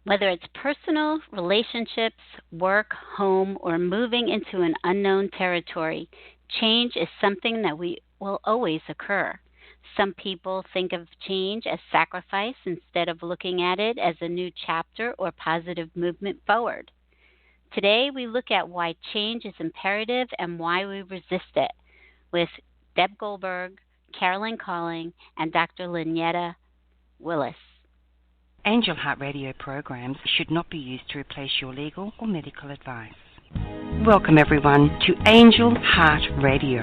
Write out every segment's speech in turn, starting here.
Whether it's personal, relationships, work, home, or moving into an unknown territory, change is something that will always occur. Some people think of change as sacrifice instead of looking at it as a new chapter or positive movement forward. Today, we look at why change is imperative and why we resist it with Deb Goldberg, Carolyn Colling, and Dr. Lynetta Willis. Angel Heart Radio programs should not be used to replace your legal or medical advice. Welcome everyone to Angel Heart Radio.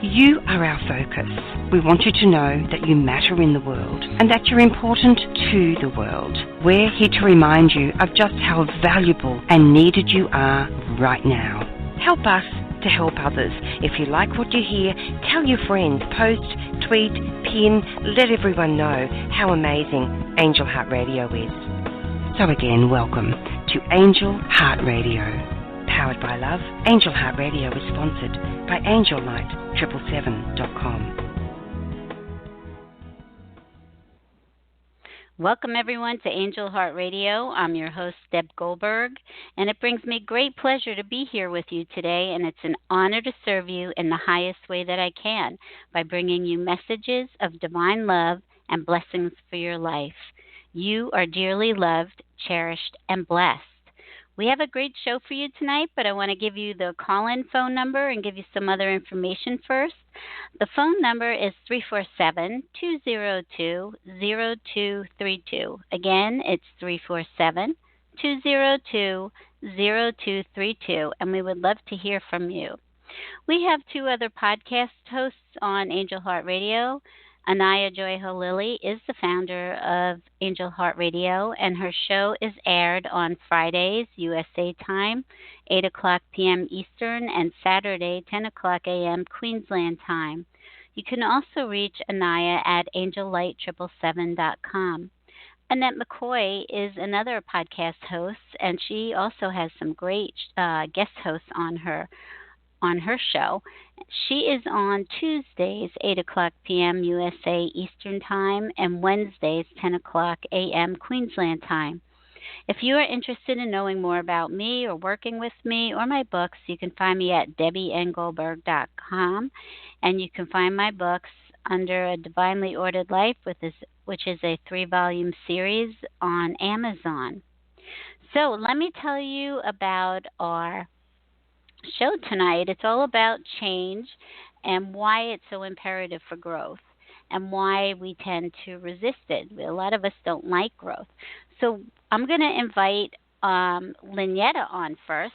You are our focus. We want you to know that you matter in the world and that you're important to the world. We're here to remind you of just how valuable and needed you are right now. Help us to help others. If you like what you hear, tell your friends, post, tweet, pin, let everyone know how amazing Angel Heart Radio is. So again, welcome to Angel Heart Radio. Powered by love, Angel Heart Radio is sponsored by AngelLight777.com. Welcome everyone to Angel Heart Radio. I'm your host, Deb Goldberg, and it brings me great pleasure to be here with you today, and it's an honor to serve you in the highest way that I can by bringing you messages of divine love and blessings for your life. You are dearly loved, cherished, and blessed. We have a great show for you tonight, but I want to give you the call-in phone number and give you some other information first. The phone number is 347-202-0232. Again, it's 347-202-0232, and we would love to hear from you. We have two other podcast hosts on Angel Heart Radio. Anaya Joy Halili is the founder of Angel Heart Radio, and her show is aired on Fridays, USA time, 8 o'clock p.m. Eastern, and Saturday, 10 o'clock a.m. Queensland time. You can also reach Anaya at AngelLight777.com. Annette McCoy is another podcast host, and she also has some great guest hosts on her show. She is on Tuesdays, 8 o'clock p.m. USA Eastern Time, and Wednesdays, 10 o'clock a.m. Queensland Time. If you are interested in knowing more about me or working with me or my books, you can find me at debbiengoldberg.com, and you can find my books under A Divinely Ordered Life, which is a 3-volume series on Amazon. So let me tell you about our show tonight. It's all about change and why it's so imperative for growth and why we tend to resist it. A lot of us don't like growth. So I'm going to invite Lynetta on first.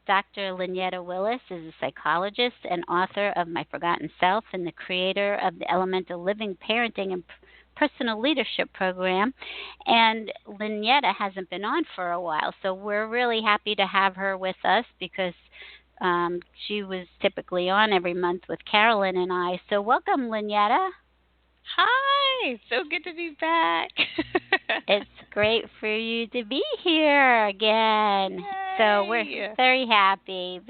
Dr. Lynetta Willis is a psychologist and author of My Forgotten Self and the creator of the Elemental Living Parenting and Personal Leadership Program. And Lynetta hasn't been on for a while, so we're really happy to have her with us because she was typically on every month with Carolyn and I. So welcome, Lynetta. Hi, so good to be back. It's great for you to be here again. Yay. So we're very happy.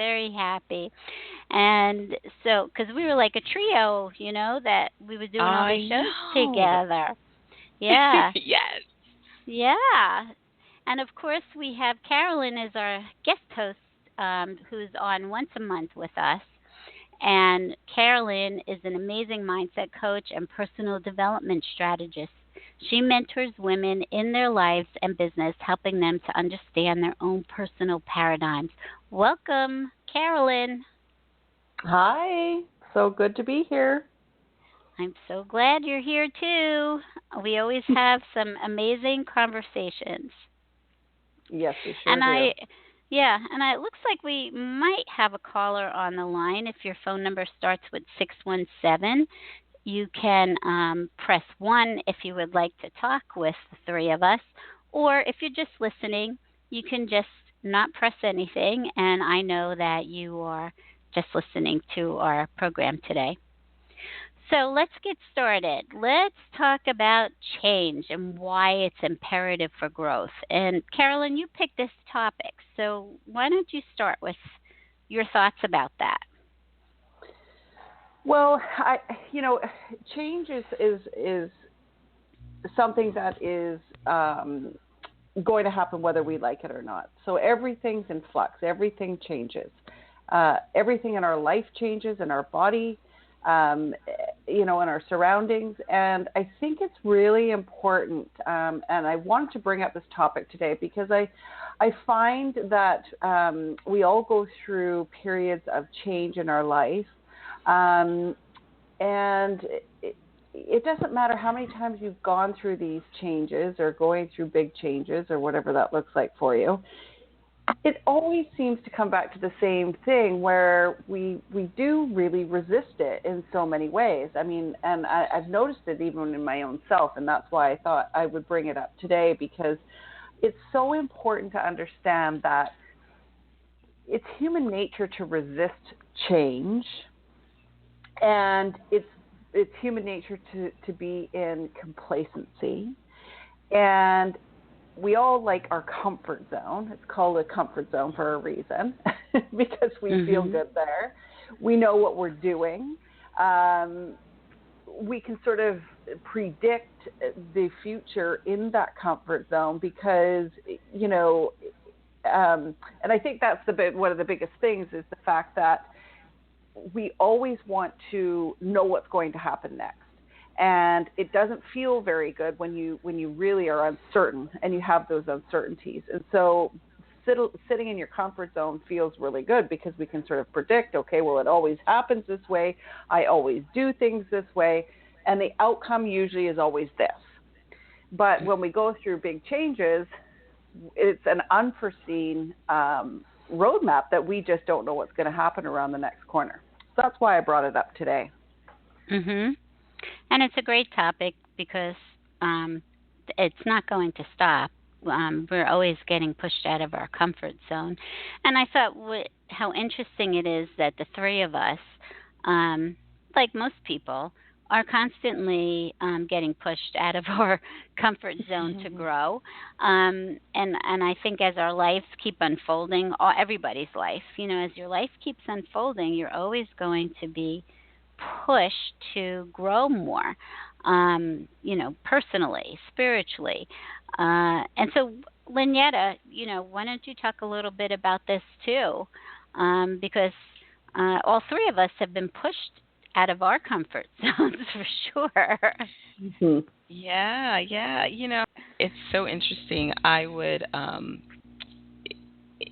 And so, because we were like a trio, that we were doing all these shows together. Yeah. Yes. Yeah. And of course, we have Carolyn as our guest host, who's on once a month with us. And Carolyn is an amazing mindset coach and personal development strategist. She mentors women in their lives and business, helping them to understand their own personal paradigms. Welcome, Carolyn. Hi. So good to be here. I'm so glad you're here, too. We always have some amazing conversations. Yes, we sure do. Yeah, and it looks like we might have a caller on the line. If your phone number starts with 617, you can press 1 if you would like to talk with the three of us. Or if you're just listening, you can just not press anything, and I know that you are just listening to our program today. So let's get started. Let's talk about change and why it's imperative for growth. And Carolyn, you picked this topic, so why don't you start with your thoughts about that? Well, change is something that is going to happen whether we like it or not. So everything's in flux. Everything changes. Everything in our life changes, in our body, in our surroundings. And I think it's really important. And I wanted to bring up this topic today because I find that we all go through periods of change in our life. And it doesn't matter how many times you've gone through these changes or going through big changes or whatever that looks like for you. It always seems to come back to the same thing where we do really resist it in so many ways. I mean, and I've noticed it even in my own self, and that's why I thought I would bring it up today, because it's so important to understand that it's human nature to resist change, and it's human nature to be in complacency. And we all like our comfort zone. It's called a comfort zone for a reason because we feel good there. We know what we're doing. We can sort of predict the future in that comfort zone because, and I think that's one of the biggest things is the fact that we always want to know what's going to happen next. And it doesn't feel very good when you really are uncertain and you have those uncertainties. And so sitting in your comfort zone feels really good because we can sort of predict, okay, well, it always happens this way. I always do things this way. And the outcome usually is always this. But when we go through big changes, it's an unforeseen roadmap that we just don't know what's going to happen around the next corner. So that's why I brought it up today. And it's a great topic because it's not going to stop. We're always getting pushed out of our comfort zone. And I thought how interesting it is that the three of us, like most people, are constantly getting pushed out of our comfort zone to grow. And I think as our lives keep unfolding, everybody's life, as your life keeps unfolding, you're always going to be pushed to grow more, personally, spiritually. And so, Lynetta, why don't you talk a little bit about this too? Because all three of us have been pushed out of our comfort zones for sure. Yeah. It's so interesting. I would,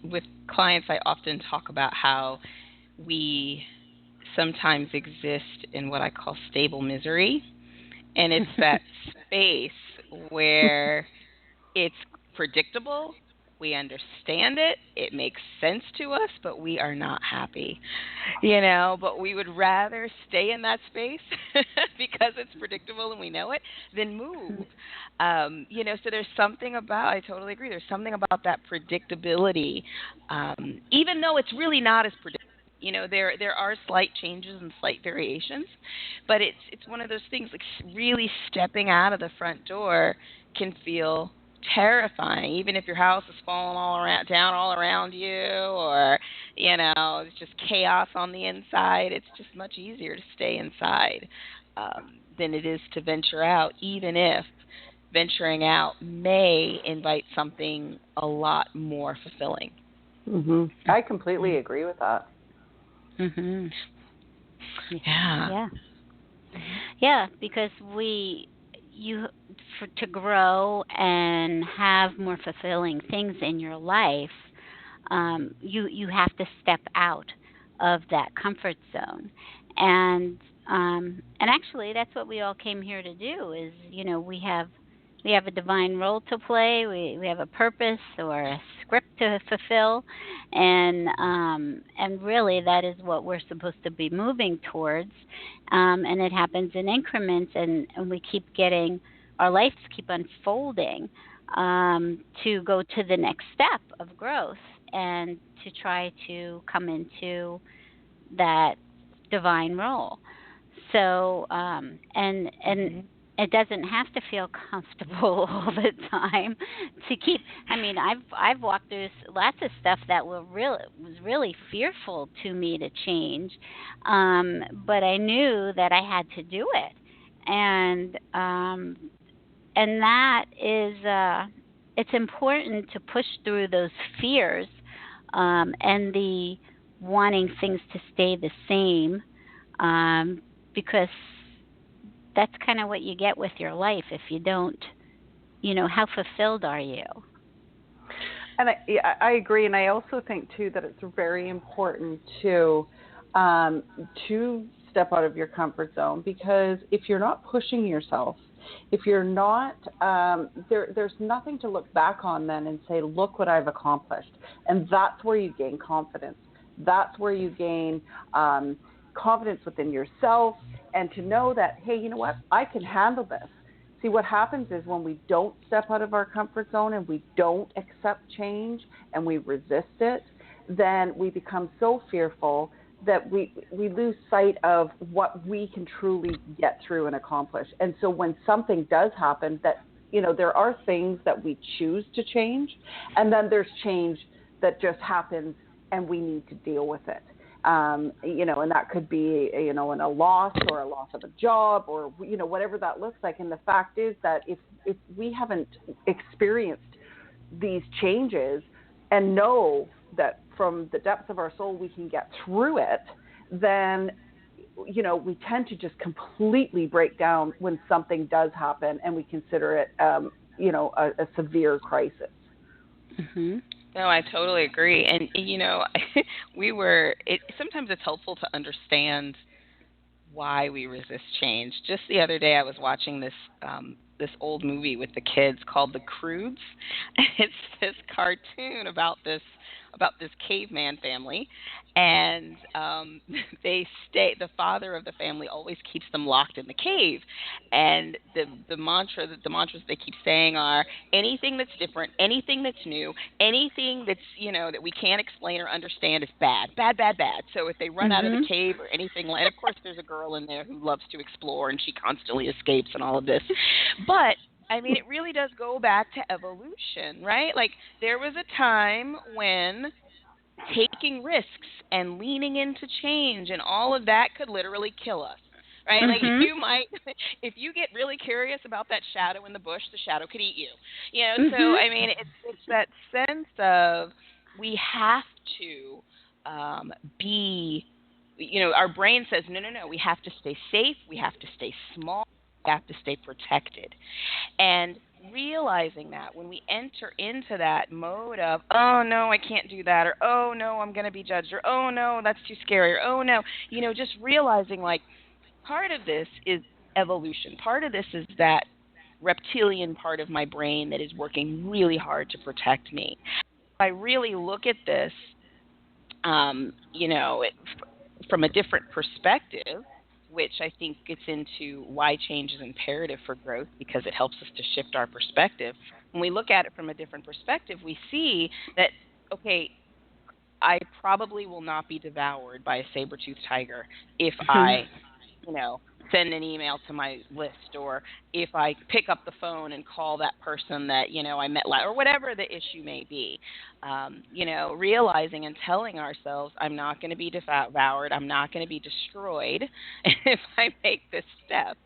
with clients, I often talk about how we sometimes exist in what I call stable misery. And it's that space where it's predictable, we understand it, it makes sense to us, but we are not happy, but we would rather stay in that space because it's predictable and we know it than move. So there's something about, I totally agree, there's something about that predictability, even though it's really not as predictable. There are slight changes and slight variations, but it's one of those things, like really stepping out of the front door can feel terrifying, even if your house is falling down all around you, or it's just chaos on the inside. It's just much easier to stay inside than it is to venture out, even if venturing out may invite something a lot more fulfilling. I completely agree with that. Yeah, because to grow and have more fulfilling things in your life, you have to step out of that comfort zone, and actually that's what we all came here to do. Is we have a divine role to play. We have a purpose or a script to fulfill, and really that is what we're supposed to be moving towards. And it happens in increments, and we keep our lives keep unfolding to go to the next step of growth and to try to come into that divine role. So it doesn't have to feel comfortable all the time to keep. I mean, I've walked through lots of stuff that was really fearful to me to change, but I knew that I had to do it, and that is it's important to push through those fears, and the wanting things to stay the same, because that's kind of what you get with your life if you don't, how fulfilled are you? And I agree, and I also think too that it's very important to step out of your comfort zone, because if you're not pushing yourself, if you're not, there's nothing to look back on then and say, look what I've accomplished, and that's where you gain confidence. That's where you gain confidence within yourself, and to know that, hey, you know what, I can handle this. See, what happens is when we don't step out of our comfort zone and we don't accept change and we resist it, then we become so fearful that we lose sight of what we can truly get through and accomplish. And so when something does happen, that, there are things that we choose to change, and then there's change that just happens and we need to deal with it. And that could be, in a loss or a loss of a job or, whatever that looks like. And the fact is that if we haven't experienced these changes and know that from the depths of our soul we can get through it, then, we tend to just completely break down when something does happen and we consider it, a severe crisis. Mm-hmm. No, I totally agree. And, sometimes it's helpful to understand why we resist change. Just the other day, I was watching this old movie with the kids called The Croods. It's this cartoon about this caveman family, and the father of the family always keeps them locked in the cave, and the mantras they keep saying are, anything that's different, anything that's new, anything that's that we can't explain or understand is bad. So if they run out of the cave or anything, and of course there's a girl in there who loves to explore and she constantly escapes and all of this, but I mean, it really does go back to evolution, right? Like, there was a time when taking risks and leaning into change and all of that could literally kill us, right? Like, you might, if you get really curious about that shadow in the bush, the shadow could eat you. So I mean, it's that sense of we have to be, our brain says, no, we have to stay safe, we have to stay small, we have to stay protected. And realizing that when we enter into that mode of, oh, no, I can't do that, or, oh, no, I'm going to be judged, or, oh, no, that's too scary, or, oh, no, just realizing, like, part of this is evolution. Part of this is that reptilian part of my brain that is working really hard to protect me. I really look at this, from a different perspective, which I think gets into why change is imperative for growth, because it helps us to shift our perspective. When we look at it from a different perspective, we see that, okay, I probably will not be devoured by a saber-toothed tiger if I, send an email to my list, or if I pick up the phone and call that person that, I met last, or whatever the issue may be. Realizing and telling ourselves, I'm not going to be devoured, I'm not going to be destroyed if I make this step,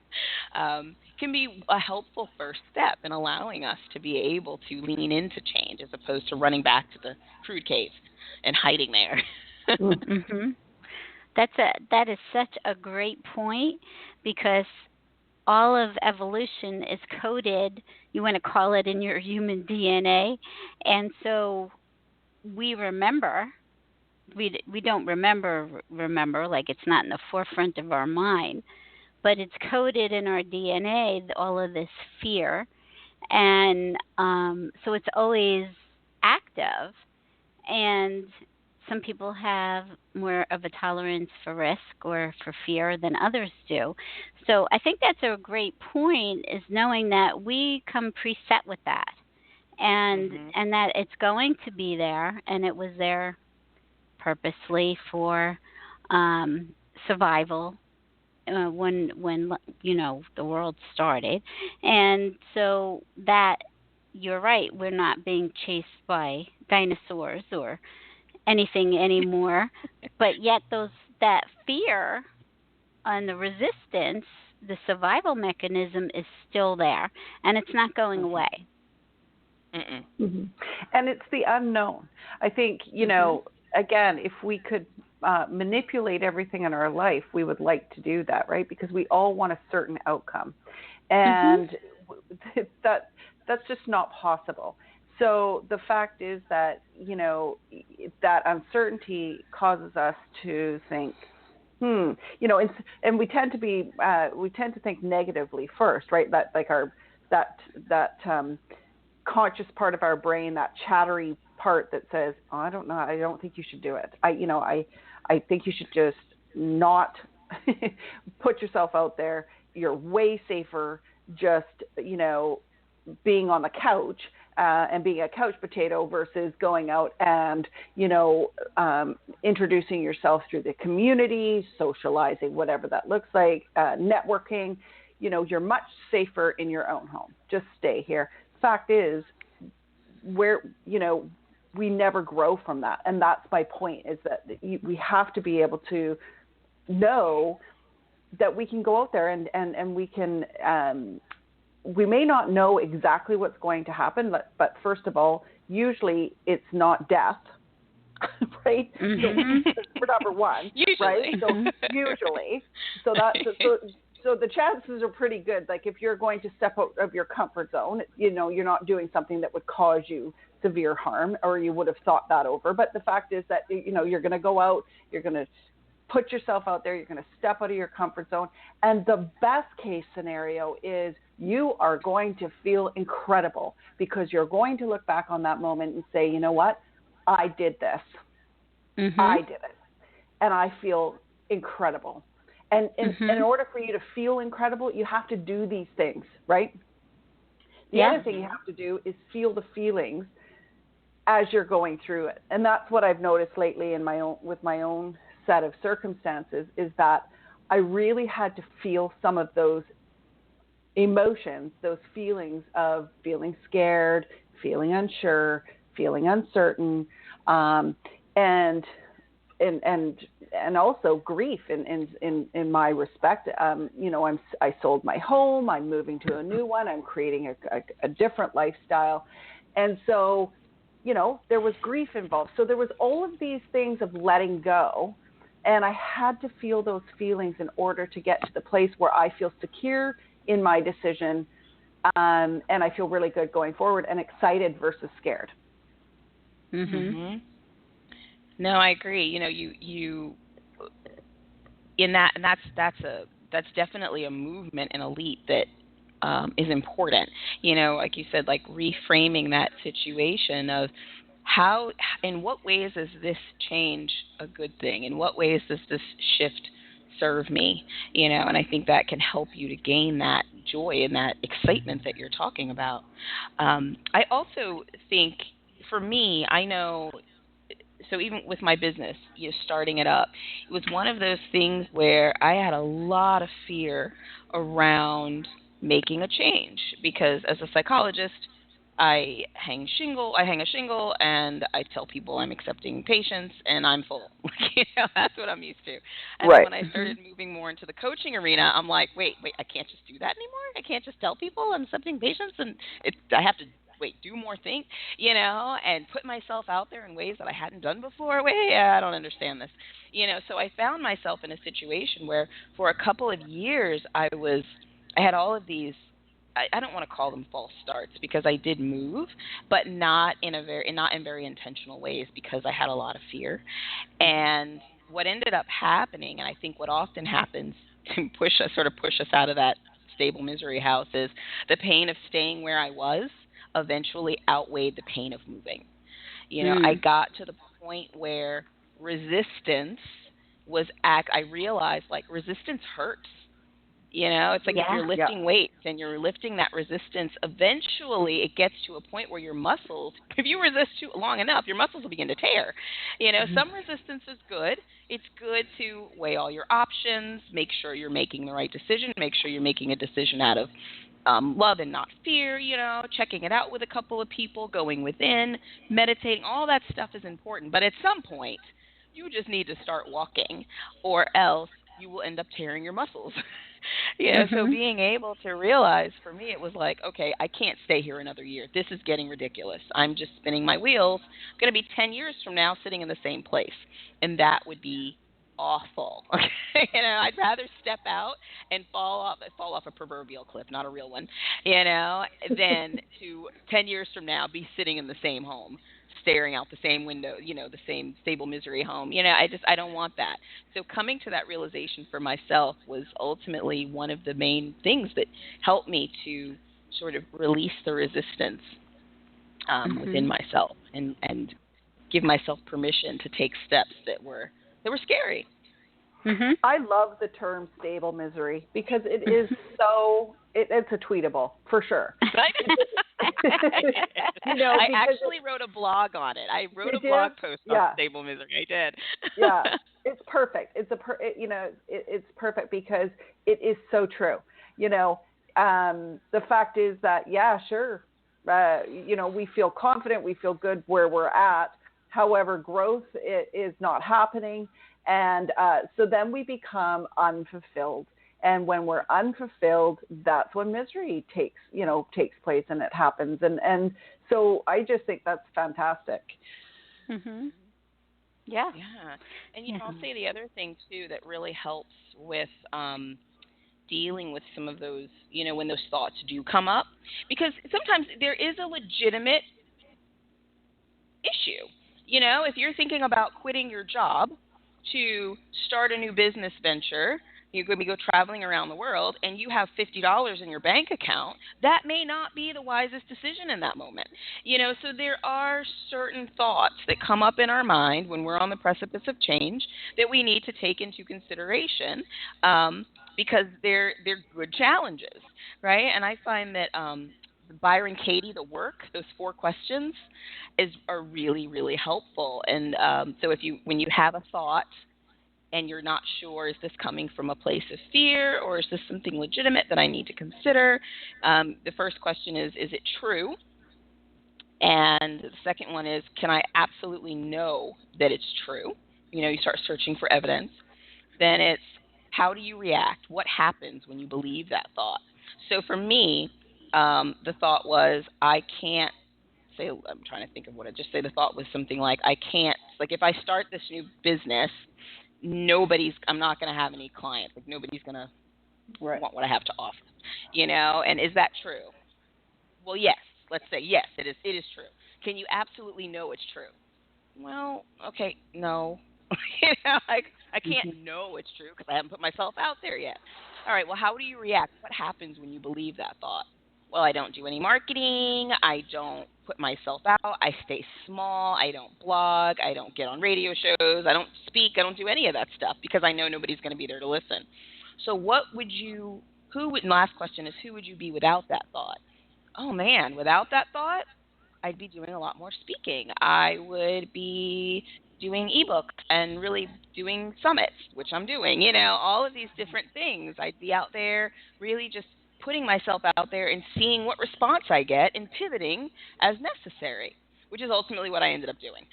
can be a helpful first step in allowing us to be able to lean into change as opposed to running back to the crude cave and hiding there. That is such a great point, because all of evolution is coded, you want to call it, in your human DNA. And so we remember, we don't remember, like it's not in the forefront of our mind, but it's coded in our DNA, all of this fear. And so it's always active. And some people have more of a tolerance for risk or for fear than others do. So I think that's a great point, is knowing that we come preset with that, and that it's going to be there, and it was there purposely for survival when the world started. And so that, you're right, we're not being chased by dinosaurs or anything anymore, but yet that fear and the resistance, the survival mechanism, is still there, and it's not going away. Mm-hmm. And it's the unknown. I think, again, if we could manipulate everything in our life, we would like to do that, right? Because we all want a certain outcome. And that's just not possible. So the fact is that, that uncertainty causes us to think, and we tend to think negatively first, right? That like that conscious part of our brain, that chattery part that says, oh, I don't know, I don't think you should do it. I think you should just not put yourself out there. You're way safer just, being on the couch and being a couch potato versus going out and, introducing yourself through the community, socializing, whatever that looks like, networking. You're much safer in your own home. Just stay here. Fact is, we never grow from that. And that's my point, is that we have to be able to know that we can go out there and we can, we may not know exactly what's going to happen, but first of all, usually it's not death, right? Mm-hmm. For number one, usually. Right? So the chances are pretty good. Like if you're going to step out of your comfort zone, you're not doing something that would cause you severe harm, or you would have thought that over. But the fact is that, you're going to go out, you're going to put yourself out there, you're going to step out of your comfort zone. And the best case scenario is you are going to feel incredible, because you're going to look back on that moment and say, you know what? I did this. Mm-hmm. I did it. And I feel incredible. And in order for you to feel incredible, you have to do these things, right? The other thing you have to do is feel the feelings as you're going through it. And that's what I've noticed lately with my own set of circumstances, is that I really had to feel some of those emotions, those feelings of feeling scared, feeling unsure, feeling uncertain, and also grief in my respect. I sold my home, I'm moving to a new one, I'm creating a different lifestyle. And so, there was grief involved. So there was all of these things of letting go. And I had to feel those feelings in order to get to the place where I feel secure in my decision, and I feel really good going forward, and excited versus scared. Mm-hmm. No, I agree. You in that, and that's definitely a movement and a leap that is important. Like you said, like reframing that situation of how, in what ways is this change a good thing? In what ways does this shift serve me? And I think that can help you to gain that joy and that excitement that you're talking about. I also think, for me, I know, so even with my business, starting it up, it was one of those things where I had a lot of fear around making a change, because as a psychologist, I hang a shingle, and I tell people I'm accepting patients, and I'm full. That's what I'm used to. And right. When I started moving more into the coaching arena, I'm like, wait, I can't just do that anymore. I can't just tell people I'm accepting patients, and I have to do more things, and put myself out there in ways that I hadn't done before. I don't understand this, So I found myself in a situation where, for a couple of years, I had all of these. I don't want to call them false starts, because I did move, but not in very intentional ways, because I had a lot of fear. And what ended up happening, and I think what often happens to push us out of that stable misery house, is the pain of staying where I was eventually outweighed the pain of moving. I got to the point where resistance I realized, like, resistance hurts. It's like, if you're lifting weights and you're lifting that resistance, eventually it gets to a point where your muscles, if you resist too long enough, your muscles will begin to tear. Some resistance is good. It's good to weigh all your options, make sure you're making the right decision, make sure you're making a decision out of love and not fear, checking it out with a couple of people, going within, meditating, all that stuff is important. But at some point, you just need to start walking, or else you will end up tearing your muscles. So Mhm. being able to realize, for me, it was like, okay, I can't stay here another year. This is getting ridiculous. I'm just spinning my wheels. I'm going to be 10 years from now sitting in the same place. And that would be awful. Okay. I'd rather step out and fall off a proverbial cliff, not a real one, than to 10 years from now be sitting in the same home, staring out the same window, the same stable misery home. I don't want that. So coming to that realization for myself was ultimately one of the main things that helped me to sort of release the resistance within Mhm. myself, and give myself permission to take steps that were scary. Mhm. I love the term stable misery because it is it's a tweetable for sure. I Because actually wrote a blog on it. I wrote a did you? blog post on Yeah. stable misery. I did. Yeah, it's perfect. It's perfect because it is so true. The fact is that yeah, sure, we feel confident, we feel good where we're at. However, growth is not happening, and so then we become unfulfilled. And when we're unfulfilled, that's when misery takes place and it happens. And so I just think that's fantastic. Mhm. Yeah. Yeah. And Yeah. I'll say the other thing too that really helps with dealing with some of those, when those thoughts do come up, because sometimes there is a legitimate issue. If you're thinking about quitting your job to start a new business venture, you're going to go traveling around the world and you have $50 in your bank account, that may not be the wisest decision in that moment. So there are certain thoughts that come up in our mind when we're on the precipice of change that we need to take into consideration, because they're good challenges, right? And I find that Byron Katie, the work, those 4 questions, are really, really helpful. And so when you have a thought and you're not sure, is this coming from a place of fear or is this something legitimate that I need to consider? The first question is it true? And the second one is, can I absolutely know that it's true? You start searching for evidence. Then it's, how do you react? What happens when you believe that thought? So for me, the thought was, I can't say, I'm trying to think of what I just say. The thought was something like, I can't, like if I start this new business, I'm not going to have any clients. Like nobody's going to Right. want what I have to offer, and is that true? Well, yes, let's say yes, it is true. Can you absolutely know it's true? Well, okay, no. I can't Mm-hmm. know it's true because I haven't put myself out there yet. All right, well, how do you react? What happens when you believe that thought? Well, I don't do any marketing. I don't put myself out. I stay small. I don't blog. I don't get on radio shows. I don't speak. I don't do any of that stuff because I know nobody's going to be there to listen. So, and last question is, who would you be without that thought? Oh, man, without that thought, I'd be doing a lot more speaking. I would be doing ebooks and really doing summits, which I'm doing, all of these different things. I'd be out there really just putting myself out there and seeing what response I get and pivoting as necessary, which is ultimately what I ended up doing.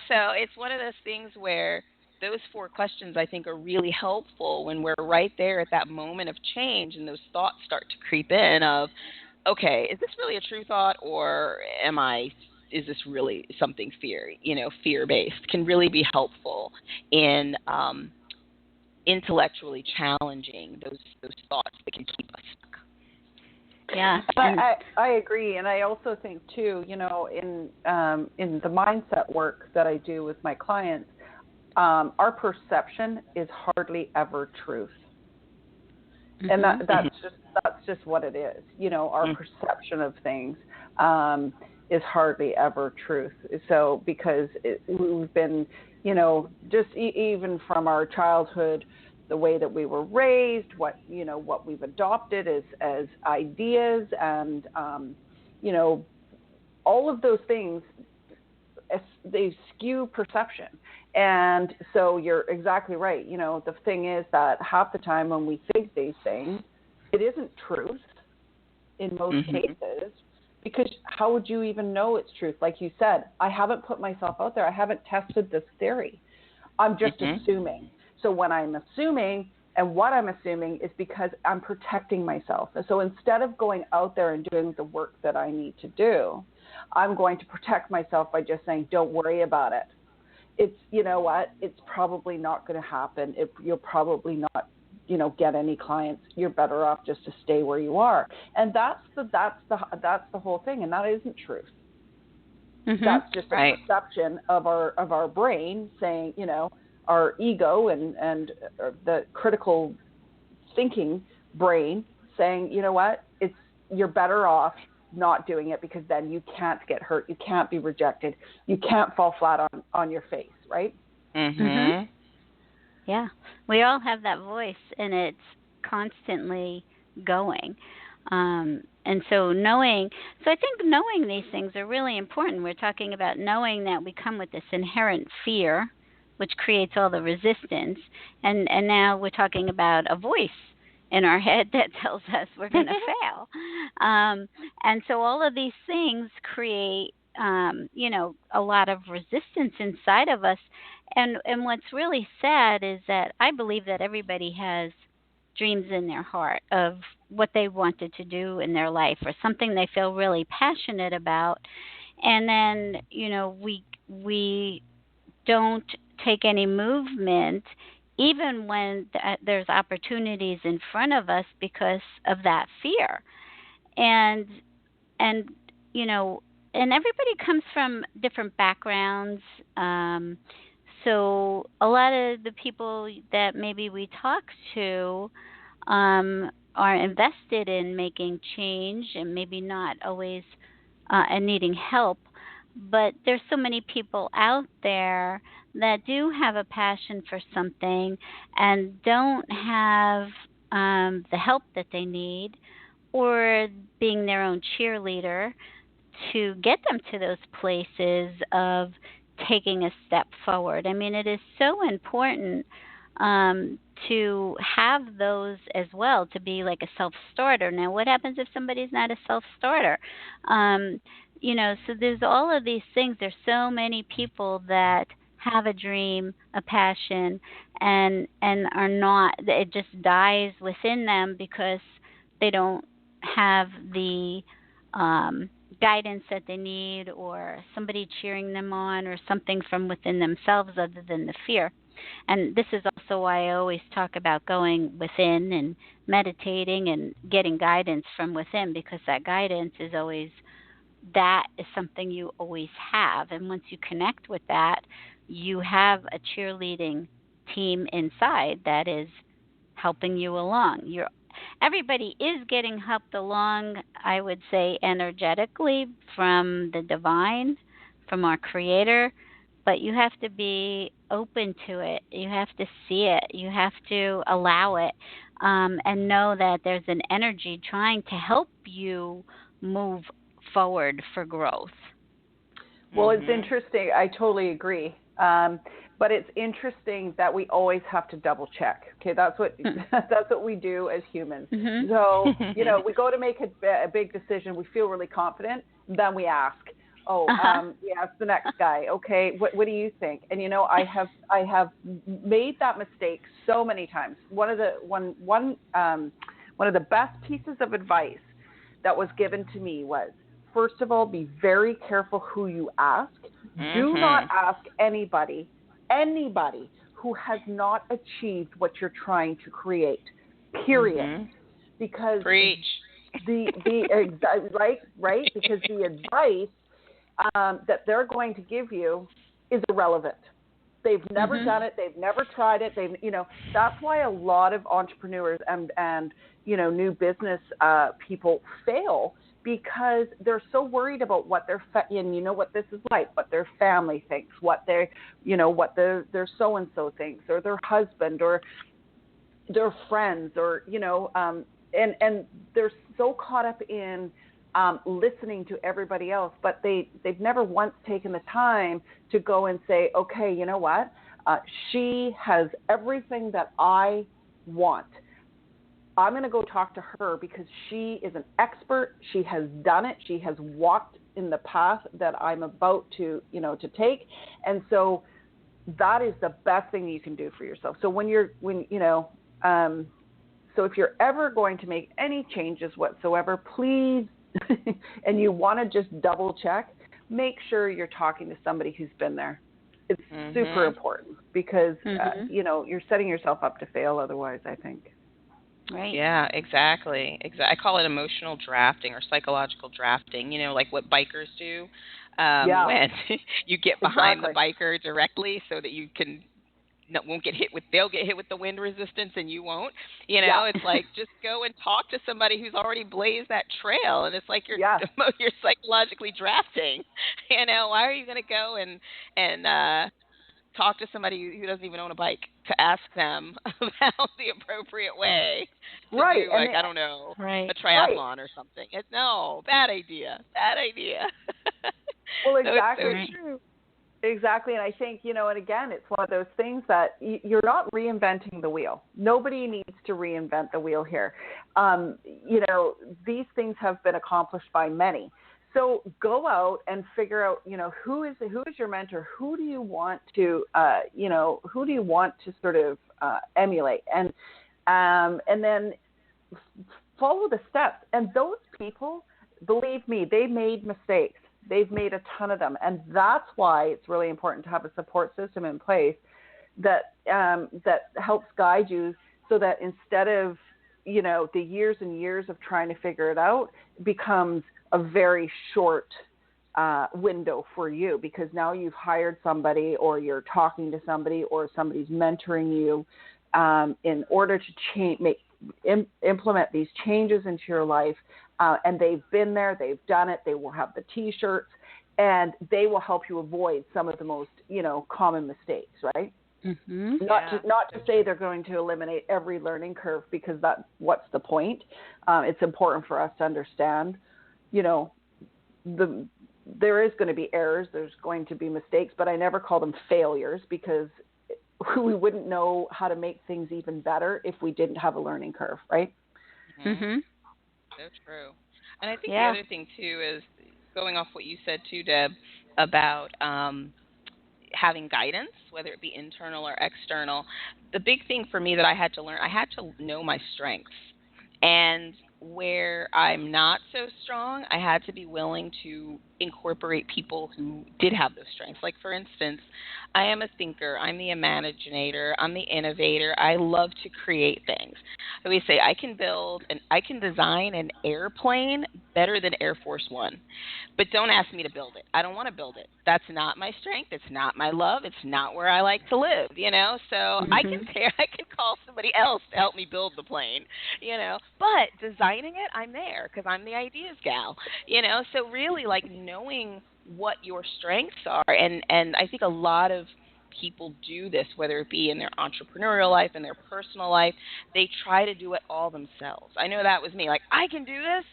So it's one of those things where those 4 questions I think are really helpful when we're right there at that moment of change and those thoughts start to creep in of, okay, is this really a true thought, or is this really something fear based, can really be helpful in intellectually challenging those thoughts that can keep us stuck. Yeah. But And I agree, and I also think too, in the mindset work that I do with my clients, our perception is hardly ever truth, and mhm. that's just what it is. Our perception of things is hardly ever truth. So because we've been, just even from our childhood, the way that we were raised, what we've adopted as ideas, and all of those things, they skew perception. And so you're exactly right. The thing is that half the time when we think these things, it isn't truth in most cases, because how would you even know it's truth? Like you said, I haven't put myself out there. I haven't tested this theory. I'm just assuming. So when I'm assuming And what I'm assuming is because I'm protecting myself. And so instead of going out there and doing the work that I need to do, I'm going to protect myself by just saying, don't worry about it. It's, you know what, it's probably not going to happen. You'll probably not, get any clients. You're better off just to stay where you are. And that's the whole thing. And that isn't truth. Mm-hmm. That's just a perception of our brain saying, our ego and the critical thinking brain saying, you know what, you're better off not doing it, because then you can't get hurt, you can't be rejected, you can't fall flat on your face, right? Mm-hmm. Mm-hmm. Yeah, we all have that voice, and it's constantly going. And so I think knowing these things are really important. We're talking about knowing that we come with this inherent fear, which creates all the resistance. And now we're talking about a voice in our head that tells us we're going to fail. And so all of these things create, a lot of resistance inside of us. And what's really sad is that I believe that everybody has dreams in their heart of what they wanted to do in their life, or something they feel really passionate about. And then, we don't take any movement even when there's opportunities in front of us because of that fear. And everybody comes from different backgrounds. So a lot of the people that maybe we talk to are invested in making change, and maybe not always and needing help. But there's so many people out there that do have a passion for something and don't have the help that they need, or being their own cheerleader to get them to those places of taking a step forward. I mean, it is so important to have those as well, to be like a self-starter. Now, what happens if somebody's not a self-starter? So there's all of these things. There's so many people that have a dream, a passion, and are not, it just dies within them because they don't have the guidance that they need, or somebody cheering them on, or something from within themselves other than the fear. And this is also why I always talk about going within and meditating and getting guidance from within, because that guidance is always, that is something you always have. And once you connect with that, you have a cheerleading team inside that is helping you along. Everybody is getting helped along, I would say, energetically from the divine, from our Creator, but you have to be open to it. You have to see it. You have to allow it, and know that there's an energy trying to help you move forward for growth. Well, it's interesting. I totally agree. But it's interesting that we always have to double check. Okay, that's what we do as humans. Mm-hmm. So, we go to make a big decision. We feel really confident. Then we ask, we ask the next guy, okay, what do you think? And I have made that mistake so many times. One of the best pieces of advice that was given to me was, first of all, be very careful who you ask. Mm-hmm. Do not ask anybody who has not achieved what you're trying to create, period. Mm-hmm. Because preach. Right? Because the advice that they're going to give you is irrelevant. They've never done it. They've never tried it. That's why a lot of entrepreneurs and new business people fail, because they're so worried about what their what this is like, what their family thinks, what their so and so thinks, or their husband, or their friends, or and they're so caught up in listening to everybody else, but they've never once taken the time to go and say, okay, you know what? She has everything that I want. I'm going to go talk to her because she is an expert. She has done it. She has walked in the path that I'm about to take. And so that is the best thing you can do for yourself. So when So if you're ever going to make any changes whatsoever, please, and you want to just double check, make sure you're talking to somebody who's been there. It's super important because, you're setting yourself up to fail otherwise, I think. Right. Yeah, exactly. I call it emotional drafting or psychological drafting, like what bikers do when you get behind the biker directly so that you won't get hit with, they'll get hit with the wind resistance and you won't. It's like just go and talk to somebody who's already blazed that trail, and it's like you're psychologically drafting. Why are you going to go and talk to somebody who doesn't even own a bike to ask them about the appropriate way to do, like, I don't know, a triathlon or something. No, bad idea. Bad idea. Well, exactly. So it's so true. Exactly. And I think, and again, it's one of those things that you're not reinventing the wheel. Nobody needs to reinvent the wheel here. These things have been accomplished by many. So go out and figure out, who is your mentor? Who do you want to, sort of emulate? And then follow the steps. And those people, believe me, they made mistakes. They've made a ton of them. And that's why it's really important to have a support system in place that helps guide you so that instead of, the years and years of trying to figure it out, becomes a very short window for you, because now you've hired somebody, or you're talking to somebody, or somebody's mentoring you in order to implement these changes into your life. And they've been there, they've done it, they will have the T-shirts, and they will help you avoid some of the most, common mistakes, right? Mm-hmm. Not to say they're going to eliminate every learning curve, because what's the point? It's important for us to understand, there is going to be errors, there's going to be mistakes, but I never call them failures, because we wouldn't know how to make things even better if we didn't have a learning curve, right? Mm-hmm. So true. And I think the other thing, too, is going off what you said, too, Deb, about having guidance, whether it be internal or external. The big thing for me that I had to learn, I had to know my strengths. And where I'm not so strong, I had to be willing to incorporate people who did have those strengths. Like, for instance, I am a thinker. I'm the imaginator. I'm the innovator. I love to create things. I always say I can design an airplane better than Air Force One. But don't ask me to build it. I don't want to build it. That's not my strength. It's not my love. It's not where I like to live, So I can call somebody else to help me build the plane, But designing it, I'm there because I'm the ideas gal, So really, like, knowing what your strengths are, and I think a lot of people do this, whether it be in their entrepreneurial life, in their personal life, they try to do it all themselves. I know that was me. Like, I can do this.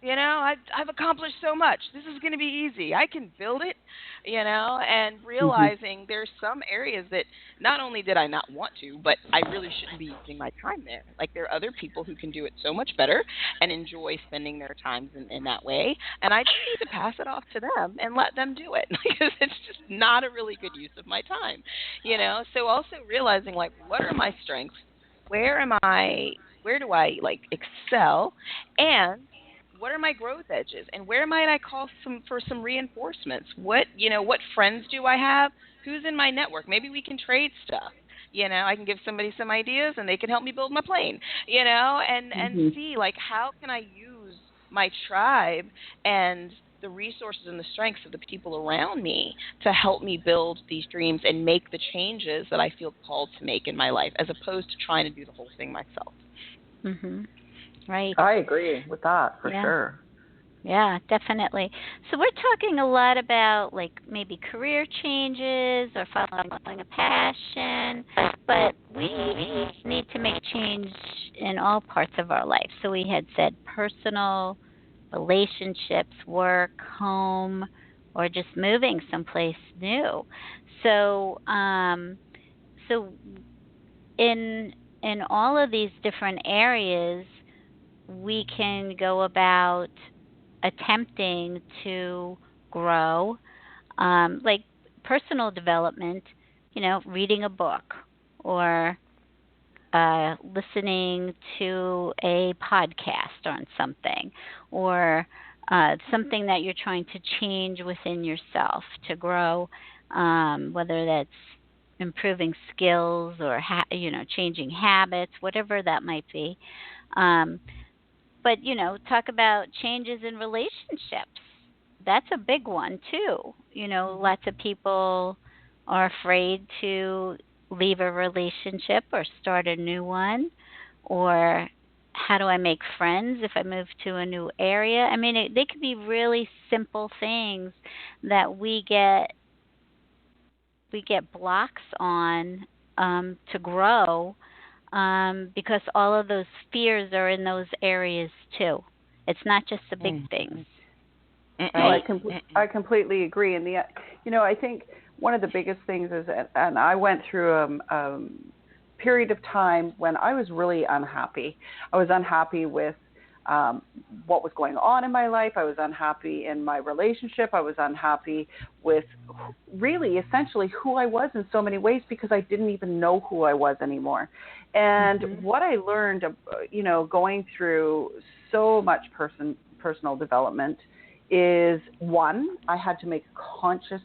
I've accomplished so much. This is going to be easy. I can build it, and realizing there's some areas that not only did I not want to, but I really shouldn't be using my time there. Like, there are other people who can do it so much better and enjoy spending their times in that way. And I just need to pass it off to them and let them do it, because it's just not a really good use of my time, So also realizing, like, what are my strengths? Where do I, like, excel? And what are my growth edges, and where might I call for some reinforcements? What friends do I have? Who's in my network? Maybe we can trade stuff. I can give somebody some ideas and they can help me build my plane, and see, like, how can I use my tribe and the resources and the strengths of the people around me to help me build these dreams and make the changes that I feel called to make in my life, as opposed to trying to do the whole thing myself. Mhm. Right. I agree with that for sure. Yeah, definitely. So we're talking a lot about, like, maybe career changes or following a passion, but we need to make change in all parts of our life. So we had said personal, relationships, work, home, or just moving someplace new. So, so in all of these different areas, we can go about attempting to grow, like personal development, reading a book, or listening to a podcast on something, or something that you're trying to change within yourself to grow, whether that's improving skills or changing habits, whatever that might be. Um, but talk about changes in relationships. That's a big one too. Lots of people are afraid to leave a relationship or start a new one, or how do I make friends if I move to a new area? I mean, they could be really simple things that we get blocks on, to grow, because all of those fears are in those areas too. It's not just the big things, No, right? I completely agree. And I think one of the biggest things is, and I went through a period of time when I was really unhappy. I was unhappy with what was going on in my life. I was unhappy in my relationship. I was unhappy with really essentially who I was in so many ways, because I didn't even know who I was anymore. And what I learned, going through so much personal development is, one, I had to make a conscious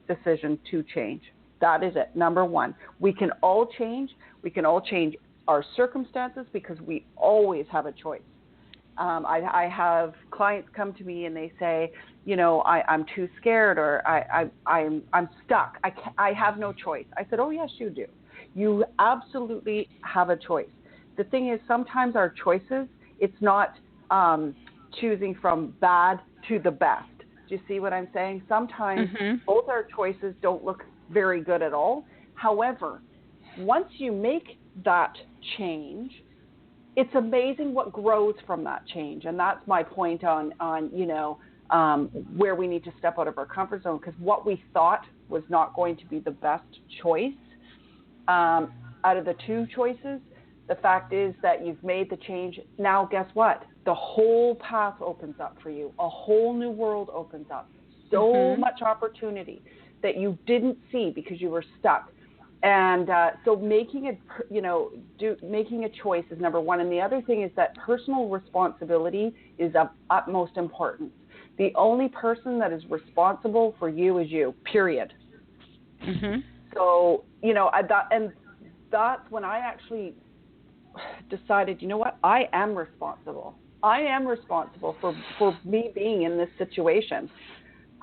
decision to change. That is it. Number one, we can all change. We can all change our circumstances because we always have a choice. I have clients come to me and they say, I'm too scared, or I'm stuck. I have no choice. I said, oh yes, you do. You absolutely have a choice. The thing is, sometimes our choices, it's not choosing from bad to the best. Do you see what I'm saying? Sometimes both our choices don't look very good at all. However, once you make that change, it's amazing what grows from that change. And that's my point on where we need to step out of our comfort zone, because what we thought was not going to be the best choice, out of the two choices, the fact is that you've made the change. Now, guess what? The whole path opens up for you. A whole new world opens up. So much opportunity that you didn't see because you were stuck. And so making a choice is number one. And the other thing is that personal responsibility is of utmost importance. The only person that is responsible for you is you, period. So, that's when I actually decided, you know what, I am responsible. I am responsible for me being in this situation.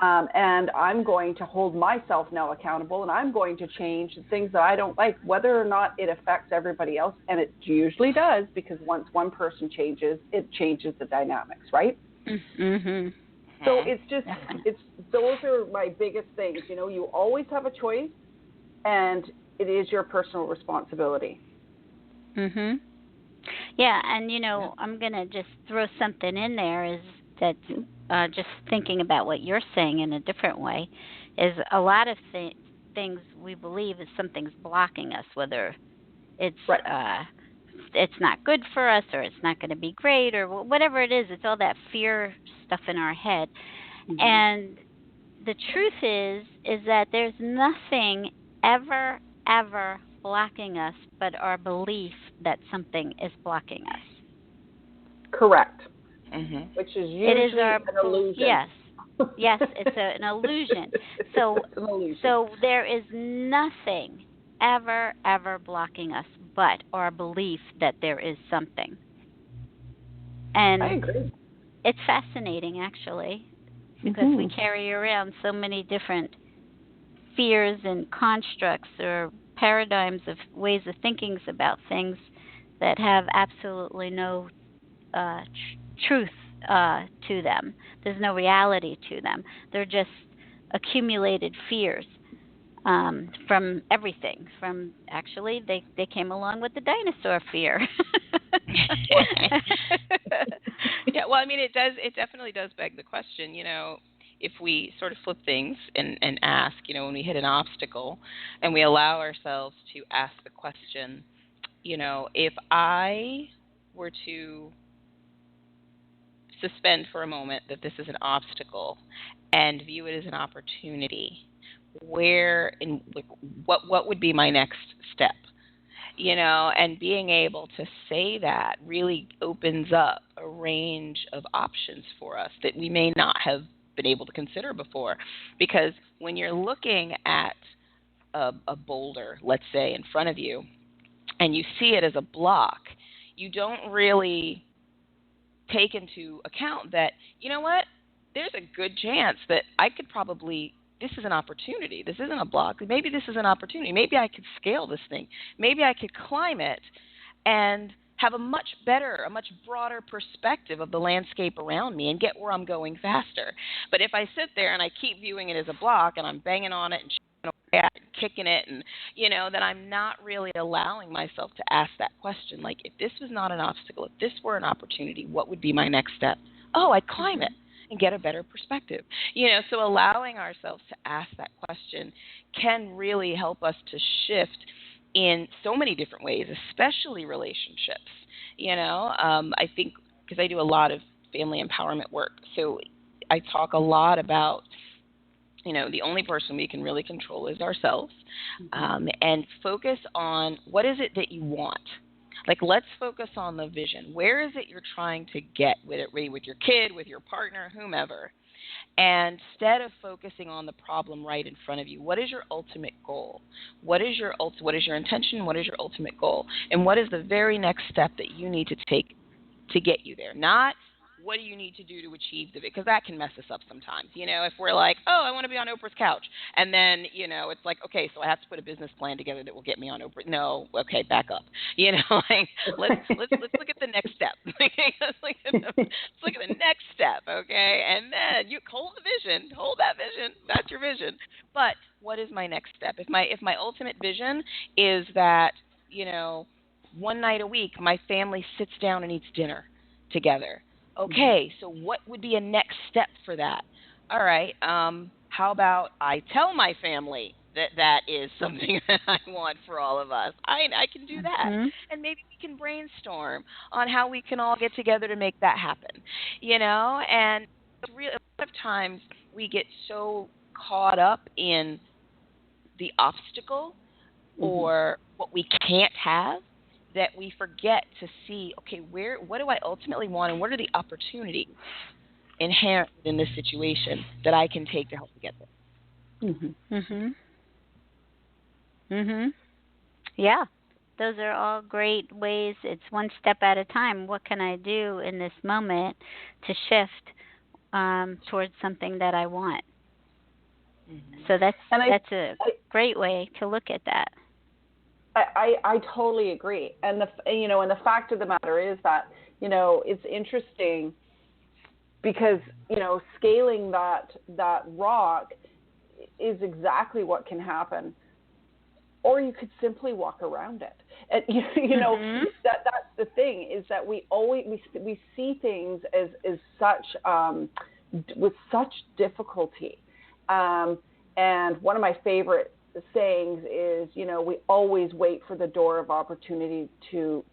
And I'm going to hold myself now accountable, and I'm going to change the things that I don't like, whether or not it affects everybody else. And it usually does, because once one person changes, it changes the dynamics, right? So those are my biggest things. You always have a choice, and it is your personal responsibility. Yeah, and I'm gonna just throw something in there, is that just thinking about what you're saying in a different way, is a lot of things we believe is something's blocking us, whether it's it's not good for us, or it's not going to be great, or whatever it is. It's all that fear stuff in our head. And the truth is that there's nothing ever blocking us but our belief that something is blocking us. Correct. Which is usually an illusion. Yes, it's an illusion. So there is nothing ever blocking us but our belief that there is something. And I agree. It's fascinating, actually, because we carry around so many different fears and constructs or paradigms of ways of thinking about things that have absolutely no truth to them. There's no reality to them. They're just accumulated fears from everything. From actually, they came along with the dinosaur fear. Yeah, well, I mean, it definitely does beg the question, if we sort of flip things and ask, when we hit an obstacle, and we allow ourselves to ask the question, if I were to suspend for a moment that this is an obstacle and view it as an opportunity, what would be my next step? and being able to say that really opens up a range of options for us that we may not have been able to consider before. Because when you're looking at a boulder, let's say, in front of you, and you see it as a block, you don't really take into account that, you know what, there's a good chance that I could probably, this is an opportunity. This isn't a block. Maybe this is an opportunity. Maybe I could scale this thing. Maybe I could climb it and have a much better, a much broader perspective of the landscape around me and get where I'm going faster. But if I sit there and I keep viewing it as a block and I'm banging on it and kicking it, and then I'm not really allowing myself to ask that question, like, if this was not an obstacle, if this were an opportunity, what would be my next step? Oh, I'd climb it and get a better perspective. So allowing ourselves to ask that question can really help us to shift in so many different ways, especially relationships. I think, because I do a lot of family empowerment work, so I talk a lot about, the only person we can really control is ourselves, and focus on what is it that you want. Like, let's focus on the vision. Where is it you're trying to get with it, with your kid, with your partner, whomever? And instead of focusing on the problem right in front of you, what is your ultimate goal? What is your intention? What is your ultimate goal? And what is the very next step that you need to take to get you there? Not what do you need to do to achieve because that can mess us up sometimes. If we're like, oh, I want to be on Oprah's couch, and then it's like, okay, so I have to put a business plan together that will get me on Oprah. No, okay, back up. Like, let's look at the next step. let's look at the next step, okay? And then you hold that vision. That's your vision. But what is my next step? If my ultimate vision is that one night a week my family sits down and eats dinner together. Okay, so what would be a next step for that? All right, how about I tell my family that is something that I want for all of us. I can do that. And maybe we can brainstorm on how we can all get together to make that happen. And a lot of times we get so caught up in the obstacle or what we can't have that we forget to see, okay, what do I ultimately want, and what are the opportunities inherent in this situation that I can take to help me get there. Yeah, those are all great ways. It's one step at a time. What can I do in this moment to shift towards something that I want? So that's a great way to look at that. I totally agree, and the fact of the matter is that it's interesting because scaling that rock is exactly what can happen, or you could simply walk around it. And that's the thing, is that we see things as such with such difficulty, and one of my favorite sayings is, we always wait for the door of opportunity to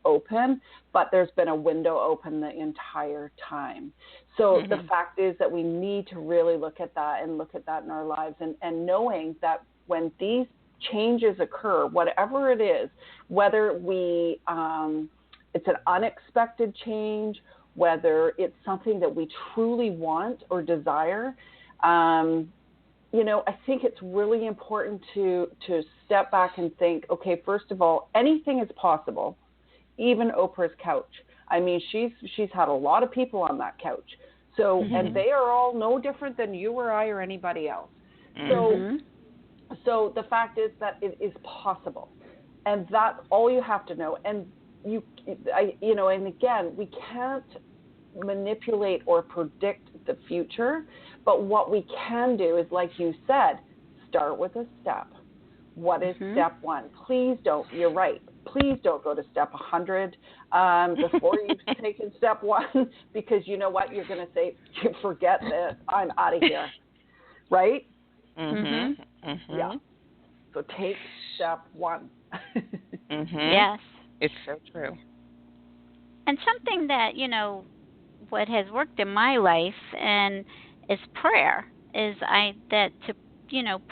open, but there's been a window open the entire time. So the fact is that we need to really look at that in our lives, and knowing that when these changes occur, whatever it is, whether it's an unexpected change, whether it's something that we truly want or desire, I think it's really important to step back and think, okay, first of all, anything is possible, even Oprah's couch. I mean, she's had a lot of people on that couch. So, and they are all no different than you or I or anybody else. So the fact is that it is possible, and that's all you have to know. And and again, we can't manipulate or predict the future, but what we can do is, like you said, start with a step. What is step one? Please don't, you're right, please don't go to step 100 before you've taken step one, because you know what, you're going to say, forget this, I'm out of here, right? Yeah. So take step one. Yes. It's so true. And something that, what has worked in my life and is prayer, is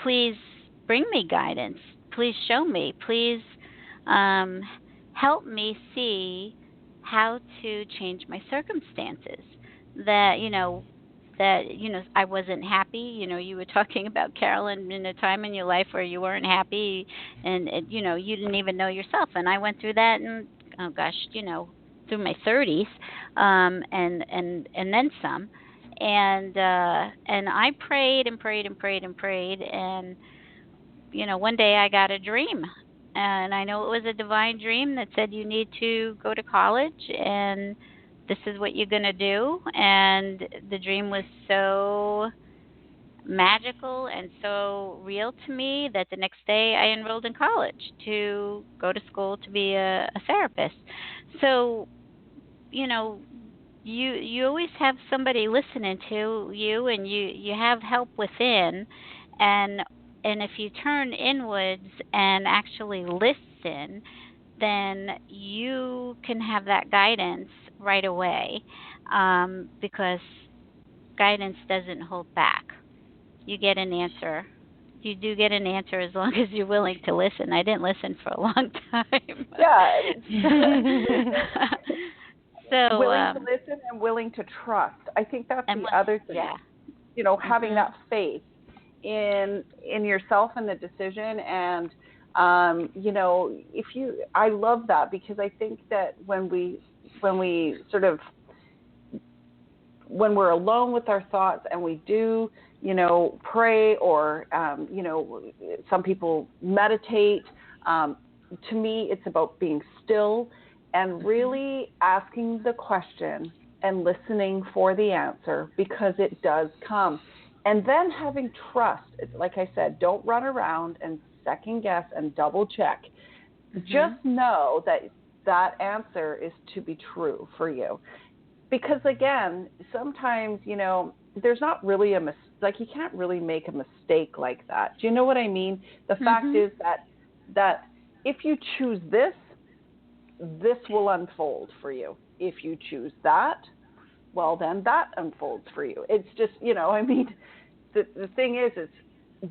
please bring me guidance. Please show me. Please um, help me see how to change my circumstances. That I wasn't happy. You were talking about, Carolyn, in a time in your life where you weren't happy, and you didn't even know yourself. And I went through that, and oh gosh, through my 30s, and then some. And I prayed and prayed and prayed and prayed, and one day I got a dream, and I know it was a divine dream that said you need to go to college, and this is what you're going to do. And the dream was so magical and so real to me that the next day I enrolled in college to go to school to be a therapist. So, you know, you always have somebody listening to you, and you have help within. And and if you turn inwards and actually listen, then you can have that guidance right away, because guidance doesn't hold back. You get an answer. You do get an answer as long as you're willing to listen. I didn't listen for a long time. Yeah. So, willing to listen and willing to trust. I think that's the other thing. Yeah. Having that faith in yourself and the decision. And I love that, because I think that when we're alone with our thoughts and we do pray, or some people meditate, to me it's about being still and really asking the question and listening for the answer, because it does come. And then having trust. Like I said, don't run around and second guess and double check. Just know that answer is to be true for you. Because again, sometimes, there's not really you can't really make a mistake like that. Do you know what I mean? The fact is that if you choose this will unfold for you. If you choose that, well, then that unfolds for you. It's just, the thing is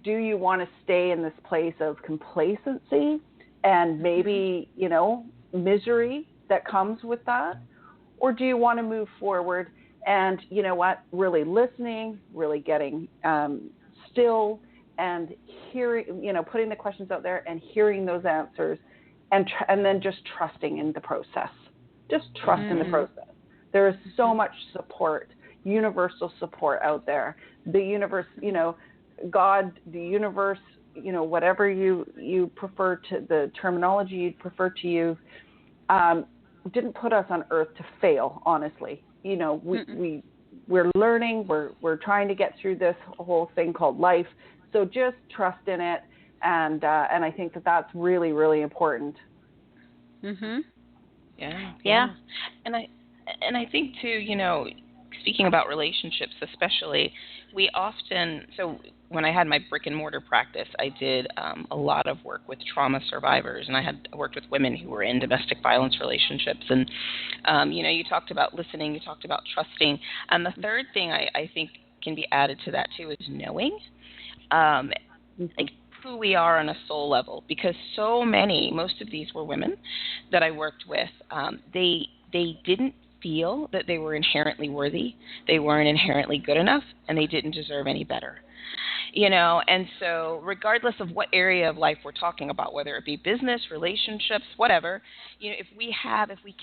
do you want to stay in this place of complacency and maybe, misery that comes with that? Or do you want to move forward and, really listening, really getting still and hearing, putting the questions out there and hearing those answers, and then just trusting in the process. Just trust in the process. There is so much support, universal support out there. The universe, God, the universe, whatever you prefer, to the terminology you'd prefer to use, didn't put us on earth to fail, honestly. We're learning, we're trying to get through this whole thing called life. So just trust in it, and I think that's really, really important. Yeah. And I think too, speaking about relationships especially, when I had my brick and mortar practice, I did a lot of work with trauma survivors, and I worked with women who were in domestic violence relationships. And, you talked about listening, you talked about trusting. And the third thing I think can be added to that too is knowing, like who we are on a soul level, because most of these were women that I worked with. They didn't feel that they were inherently worthy, they weren't inherently good enough, and they didn't deserve any better. And so regardless of what area of life we're talking about, whether it be business, relationships, whatever, if we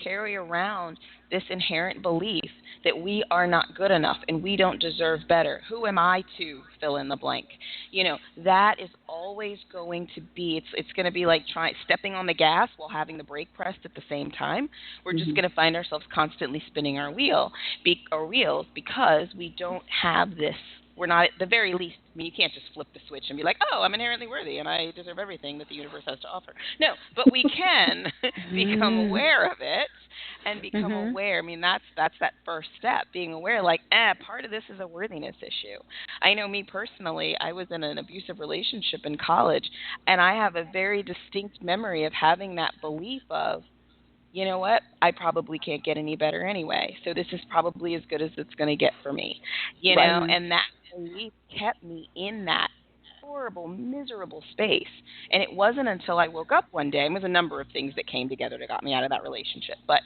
carry around this inherent belief that we are not good enough and we don't deserve better, who am I to fill in the blank? That is always going to be, it's going to be like stepping on the gas while having the brake pressed at the same time. We're just going to find ourselves constantly spinning our wheels, because we don't have this. We're not, at the very least, you can't just flip the switch and be like, oh, I'm inherently worthy and I deserve everything that the universe has to offer. No, but we can become aware of it and become aware. That's that first step, being aware, part of this is a worthiness issue. I know me personally, I was in an abusive relationship in college, and I have a very distinct memory of having that belief of, you know what, I probably can't get any better anyway, so this is probably as good as it's going to get for me, and that belief kept me in that horrible, miserable space. And it wasn't until I woke up one day, and it was a number of things that came together that got me out of that relationship. But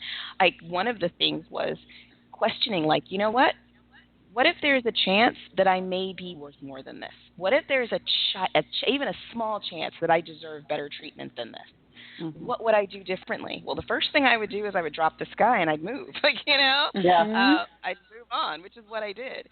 one of the things was questioning, like, you know what? What if there's a chance that I may be worth more than this? What if there's even a small chance that I deserve better treatment than this? Mm-hmm. What would I do differently? Well, the first thing I would do is I would drop this guy and I'd move, I'd move on, which is what I did,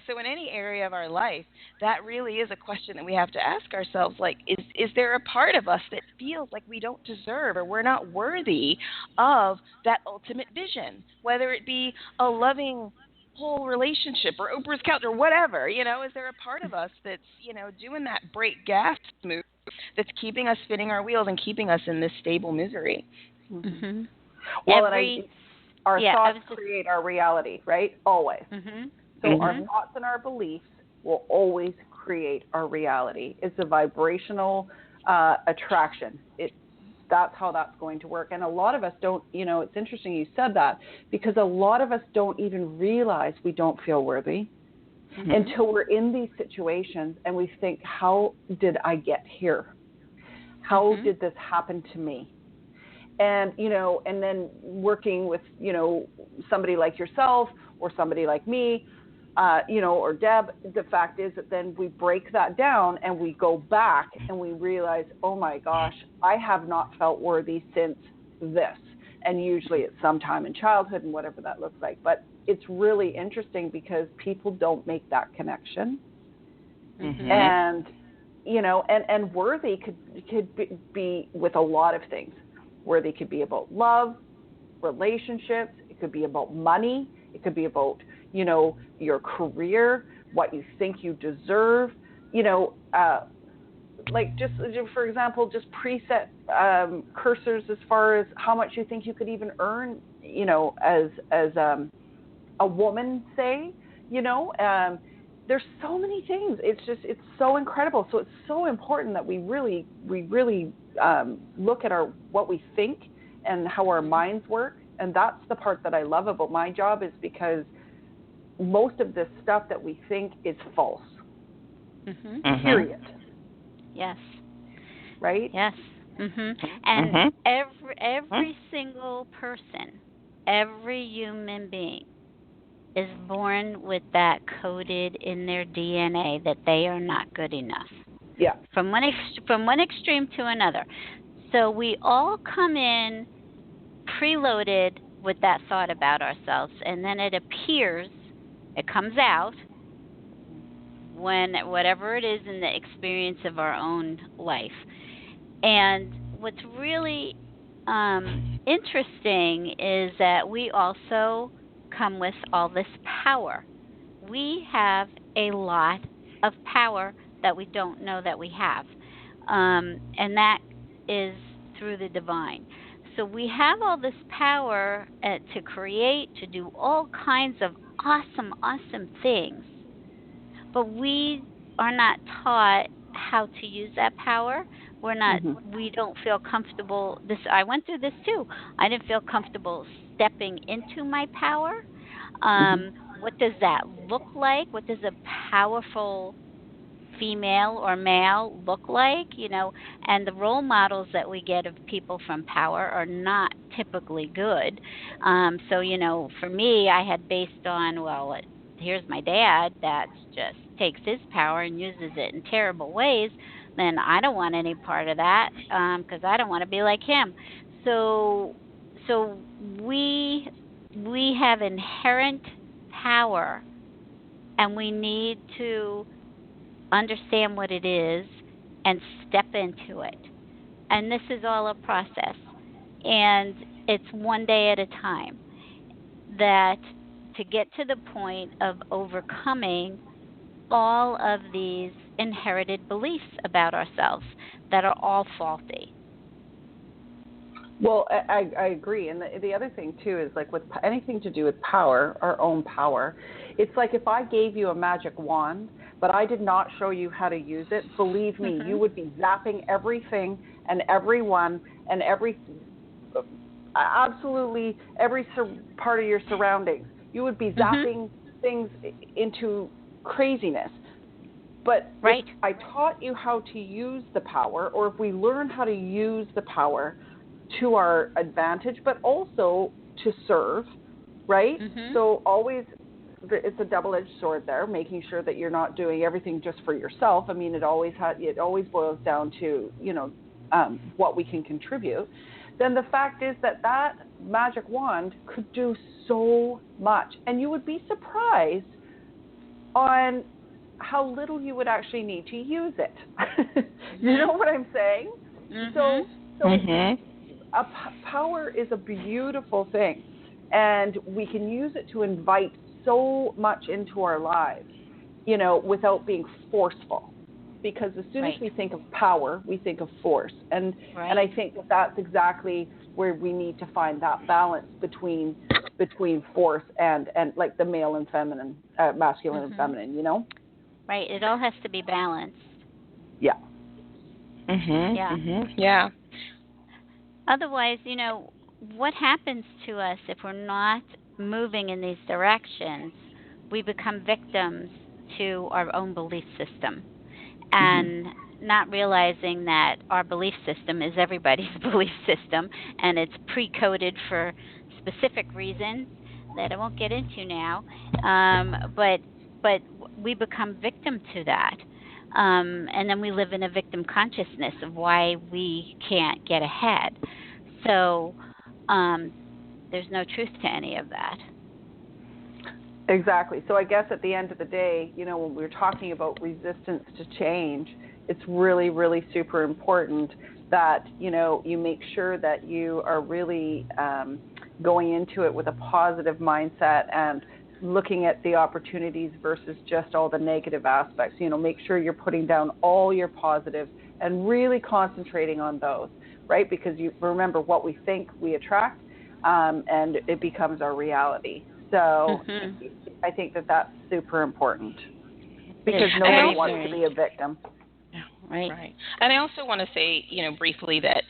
so in any area of our life, that really is a question that we have to ask ourselves, like, is there a part of us that feels like we don't deserve or we're not worthy of that ultimate vision, whether it be a loving whole relationship or Oprah's couch or whatever, is there a part of us that's, doing that brake gas move that's keeping us spinning our wheels and keeping us in this stable misery? Mm-hmm. Well, our thoughts create our reality, right? Always. Mm-hmm. So our thoughts and our beliefs will always create our reality. It's a vibrational attraction. That's how that's going to work. And a lot of us don't, it's interesting you said that, because a lot of us don't even realize we don't feel worthy until we're in these situations and we think, how did I get here? How did this happen to me? And, and then working with, somebody like yourself or somebody like me, or Deb, the fact is that then we break that down and we go back and we realize, oh my gosh, I have not felt worthy since this. And usually it's sometime in childhood and whatever that looks like. But it's really interesting because people don't make that connection. Mm-hmm. And, and worthy could be with a lot of things. Worthy could be about love, relationships. It could be about money. It could be about, your career, what you think you deserve, like just for example, just preset cursors as far as how much you think you could even earn, as a woman, say, there's so many things. It's so incredible. So it's so important that we really look at what we think and how our minds work. And that's the part that I love about my job, is because most of this stuff that we think is false. Mm-hmm. Period. Yes. Right? Yes. Mm-hmm. And every single person, every human being is born with that coded in their DNA that they are not good enough. Yeah. From one extreme to another. So we all come in preloaded with that thought about ourselves, and then it comes out when whatever it is in the experience of our own life. And what's really interesting is that we also come with all this power. We have a lot of power that we don't know that we have, and that is through the divine. So we have all this power to create, to do all kinds of awesome things, but we are not taught how to use that power. We don't feel comfortable. I went through this too. I didn't feel comfortable stepping into my power. What does that look like? What does a powerful female or male look like? And the role models that we get of people from power are not typically good. So, for me, I had based on, here's my dad that just takes his power and uses it in terrible ways. Then I don't want any part of that, because I don't want to be like him. So we have inherent power, and we need to understand what it is and step into it. And this is all a process, and it's one day at a time, that to get to the point of overcoming all of these inherited beliefs about ourselves that are all faulty. Well, I agree. And the other thing, too, is like with anything to do with power, our own power, it's like if I gave you a magic wand, but I did not show you how to use it, believe me, you would be zapping everything and everyone and absolutely every part of your surroundings. You would be zapping things into craziness. But Right. if I taught you how to use the power, or if we learn how to use the power to our advantage, but also to serve, right? Mhm. So always, it's a double-edged sword there, making sure that you're not doing everything just for yourself. I mean, it always boils down to, what we can contribute. Then the fact is that magic wand could do so much, and you would be surprised on how little you would actually need to use it. You know what I'm saying? Mhm. So Mhm. power is a beautiful thing, and we can use it to invite so much into our lives, without being forceful. Because as soon as Right. we think of power, we think of force, and Right. I think that that's exactly where we need to find that balance between force and like the male and feminine, masculine and Mhm. feminine. Right. It all has to be balanced. Yeah. Mhm. Yeah. Mhm. Yeah. Otherwise, what happens to us if we're not moving in these directions? We become victims to our own belief system Mhm. and not realizing that our belief system is everybody's belief system and it's pre coded for specific reasons that I won't get into now. But we become victim to that. And then we live in a victim consciousness of why we can't get ahead. So um, there's no truth to any of that. Exactly. So I guess at the end of the day, when we're talking about resistance to change, it's really, really super important that, you make sure that you are really going into it with a positive mindset and looking at the opportunities versus just all the negative aspects. Make sure you're putting down all your positives and really concentrating on those, right? Because you remember what we think we attract, and it becomes our reality. So Mhm. I think that that's super important It is because And I nobody very, also, wants to very be a victim. yeah, right. right. And I also want to say, briefly that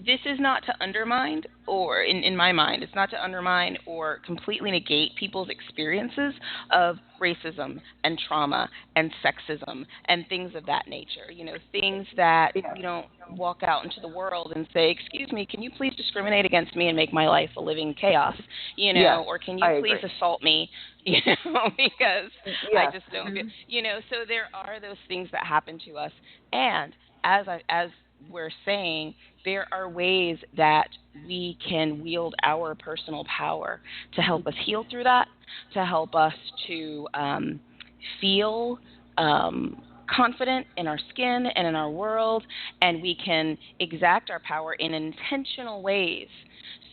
this is not to undermine, or in my mind, it's not to undermine or completely negate people's experiences of racism and trauma and sexism and things of that nature. Things that Yeah, we don't walk out into the world and say, excuse me, can you please discriminate against me and make my life a living chaos? yes, Or can you I please agree. assault me? Because I Yes, just don't feel, Mhm. so there are those things that happen to us. And as we're saying, there are ways that we can wield our personal power to help us heal through that, to help us to feel confident in our skin and in our world, and we can exact our power in intentional ways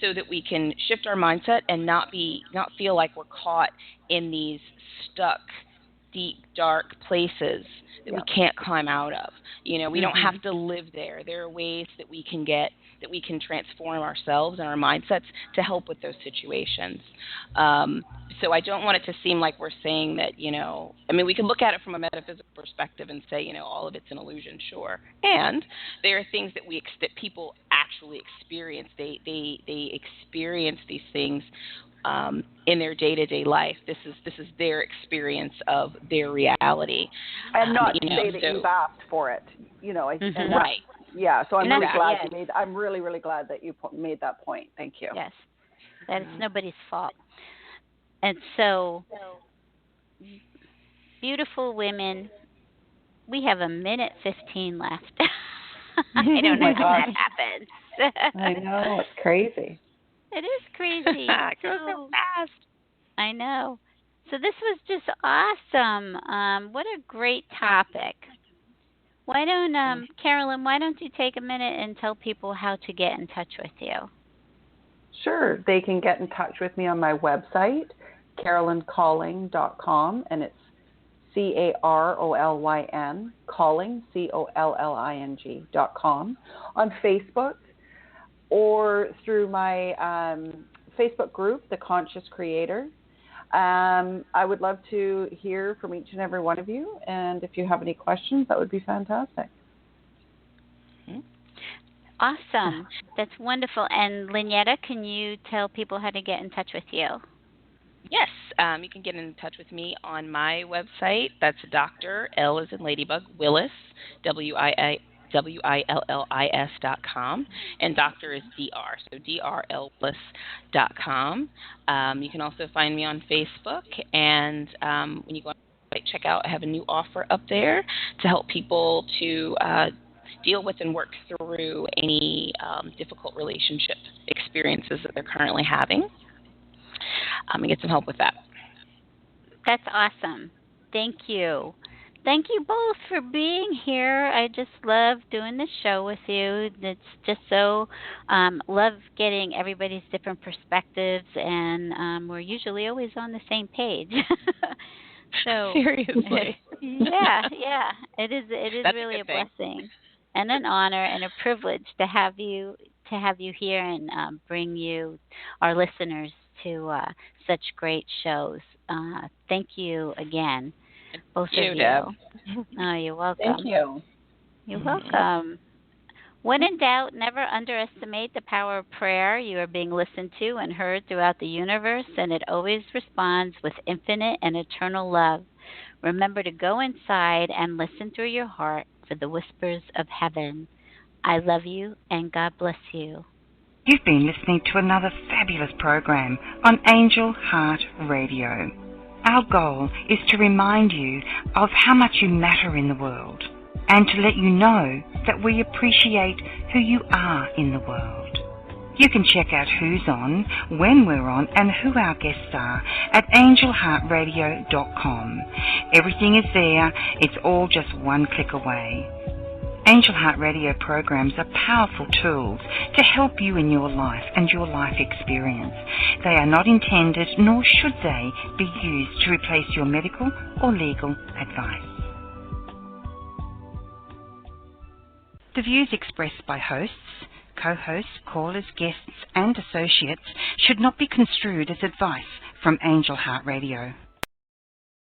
so that we can shift our mindset and not feel like we're caught in these stuck deep dark places that yeah. we can't climb out of. We don't have Mhm. to live there. There are ways that we can transform ourselves and our mindsets to help with those situations. So I don't want it to seem like we're saying that, we can look at it from a metaphysical perspective and say, all of it's an illusion, sure. And there are things that people actually experience. They experience these things in their day-to-day life. This is their experience of their reality. And not to say that you've So asked for it, and Mhm. that's, right, yeah. So I'm And that's really glad yes, you made. I'm really, really glad that you made that point. Thank you. yes. That it's Mhm. nobody's fault. And so, beautiful women, we have a minute 15 left. I Oh don't know my how gosh, that happens. I know it's crazy. It is crazy. It goes so So fast. I know. So this was just awesome. What a great topic. Why don't Carolyn, why don't you take a minute and tell people how to get in touch with you? Sure, they can get in touch with me on my website, carolyncolling.com, and it's CAROLYN, Colling, COLLING.com, on Facebook, or through my Facebook group, The Conscious Creator. I would love to hear from each and every one of you, and if you have any questions, that would be fantastic. Awesome. That's wonderful. And Lynetta, can you tell people how to get in touch with you? Yes, you can get in touch with me on my website. That's Dr. L as in Ladybug, Willis, WILLIS.com, and doctor is DR, so drlwillis.com. You can also find me on Facebook, and when you go on the website, check out, I have a new offer up there to help people to deal with and work through any difficult relationship experiences that they're currently having. And get some help with that. That's awesome. Thank you. Thank you both for being here. I just love doing this show with you. It's just so love getting everybody's different perspectives, and we're usually always on the same page. So Seriously. yeah. It is That's really a a good thing. blessing and an honor and a privilege to have you here and bring you our listeners to such great shows. Thank you again, both You, of Deb. you. Oh, you're welcome. Thank you. You're welcome. When in doubt, never underestimate the power of prayer. You are being listened to and heard throughout the universe, and it always responds with infinite and eternal love. Remember to go inside and listen through your heart for the whispers of heaven. I love you, and God bless you. You've been listening to another fabulous program on Angel Heart Radio. Our goal is to remind you of how much you matter in the world and to let you know that we appreciate who you are in the world. You can check out who's on, when we're on, and who our guests are at angelheartradio.com. Everything is there. It's all just one click away. Angel Heart Radio programs are powerful tools to help you in your life and your life experience. They are not intended, nor should they, be used to replace your medical or legal advice. The views expressed by hosts, co-hosts, callers, guests, and associates should not be construed as advice from Angel Heart Radio.